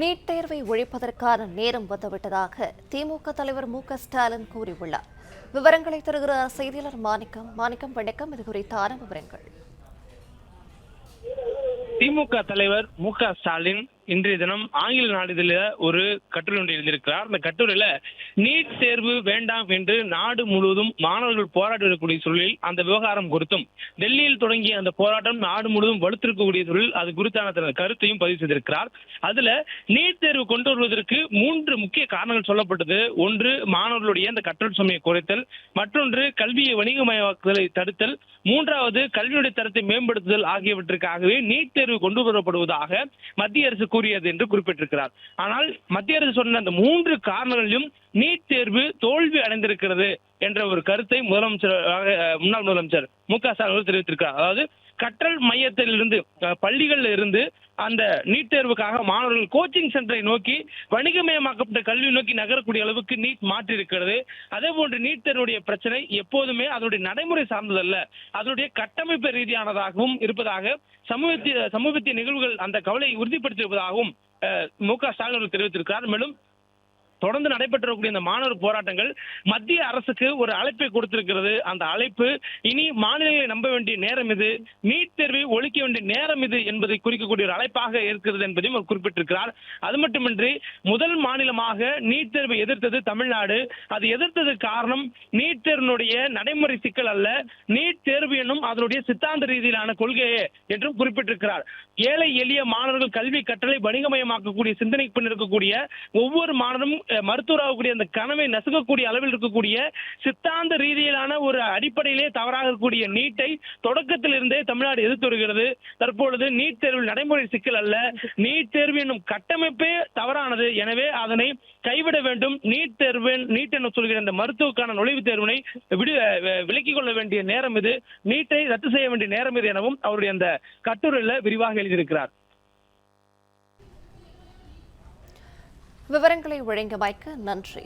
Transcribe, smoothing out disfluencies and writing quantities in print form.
NEET தேர்வை ஒழிப்பதற்கான நேரம் வந்துவிட்டதாக திமுக தலைவர் மு.க.ஸ்டாலின் கூறியுள்ளார். விவரங்களை தருகிறார் செய்தியாளர் மாணிக்கம். வணக்கம். இது குறித்தான விவரங்கள். திமுக தலைவர் மு.க.ஸ்டாலின் இன்றைய தினம் ஆங்கில நாளிதழில ஒரு கட்டுரை ஒன்று எழுதியிருக்கிறார். அந்த கட்டுரையில நீட் தேர்வு வேண்டாம் என்று நாடு முழுவதும் மாணவர்கள் போராடி வரக்கூடிய சூழலில் அந்த விவகாரம் குறித்தும், டெல்லியில் தொடங்கிய அந்த போராட்டம் நாடு முழுவதும் வலுத்திருக்கக்கூடிய சூழலில் அது குறித்தான தனது கருத்தையும் பதிவு செய்திருக்கிறார். அதுல நீட் தேர்வு கொண்டு வருவதற்கு 3 முக்கிய காரணங்கள் சொல்லப்பட்டது. ஒன்று, மாணவர்களுடைய அந்த கற்றல் சுமையை குறைத்தல், மற்றொன்று கல்வியை வணிகமயமாக்குதலை தடுத்தல், மூன்றாவது கல்வியுடைய தரத்தை மேம்படுத்துதல் ஆகியவற்றுக்காகவே நீட் தேர்வு கொண்டு வரப்படுவதாக மத்திய அரசு கூறியது என்று குறிப்பிட்டிருக்கிறார். ஆனால் மத்திய அரசு சொன்ன அந்த 3 காரணங்களிலும் நீட் தேர்வு தோல்வி அடைந்திருக்கிறது என்ற ஒரு கருத்தை முன்னாள் முதலமைச்சர் மு.க.ஸ்டாலின் தெரிவித்திருக்கிறார். அதாவது கற்றல் மையத்திலிருந்து, பள்ளிகளில் இருந்து அந்த நீட் தேர்வுக்காக மாணவர்கள் கோச்சிங் சென்டரை நோக்கி, வணிகமயமாக்கப்பட்ட கல்வி நோக்கி நகரக்கூடிய அளவுக்கு நீட் மாற்றி இருக்கிறது. அதே போன்று நீட் தேர்வுடைய பிரச்சனை எப்போதுமே அதனுடைய நடைமுறை சார்ந்ததல்ல, அதனுடைய கட்டமைப்பு ரீதியானதாகவும் இருப்பதாக சமீபத்திய நிகழ்வுகள் அந்த கவலையை உறுதிப்படுத்தியிருப்பதாகவும் மு.க.ஸ்டாலின் தெரிவித்திருக்கிறார். மேலும் தொடர்ந்து நடைபெற்றக்கூடிய இந்த மாணவர் போராட்டங்கள் மத்திய அரசுக்கு ஒரு அழைப்பை கொடுத்திருக்கிறது. அந்த அழைப்பு இனி மாநிலங்களை நம்ப வேண்டிய நேரம் இது, நீட் தேர்வை ஒழிக்க வேண்டிய நேரம் இது என்பதை குறிக்கக்கூடிய ஒரு அழைப்பாக இருக்கிறது என்பதையும் அவர் குறிப்பிட்டிருக்கிறார். அது மட்டுமின்றி முதல் மாநிலமாக நீட் தேர்வை எதிர்த்தது தமிழ்நாடு. அது எதிர்த்ததுக்கு காரணம் நீட் தேர்வினுடைய நடைமுறை சிக்கல் அல்ல, நீட் தேர்வு என்னும் அதனுடைய சித்தாந்த ரீதியிலான கொள்கையே என்றும் குறிப்பிட்டிருக்கிறார். ஏழை எளிய மாணவர்கள் கல்வி கற்றலை வணிகமயமாக்கக்கூடிய சிந்தனை இருக்கக்கூடிய ஒவ்வொரு மாணவரும் மருத்துவராகக்கூடிய அந்த கனவை நசுக்கக்கூடிய அளவில் இருக்கக்கூடிய சித்தாந்த ரீதியிலான ஒரு அடிப்படையிலே தவறாக இருக்கக்கூடிய நீட்டை தொடக்கத்தில் இருந்தே தமிழ்நாடு எதிர்த்து வருகிறது. தற்பொழுது நீட் தேர்வில் நடைமுறை சிக்கல் அல்ல, நீட் தேர்வு என்னும் கட்டமைப்பே தவறானது. எனவே அதனை கைவிட வேண்டும். நீட் என சொல்கிற இந்த மருத்துவக்கான நுழைவுத் தேர்வினை விலக்கிக் கொள்ள வேண்டிய நேரம் இது, நீட்டை ரத்து செய்ய வேண்டிய நேரம் இது எனவும் அவருடைய அந்த கட்டுரையில விரிவாக எழுதியிருக்கிறார். விவரங்களை வழங்கியமைக்கு நன்றி.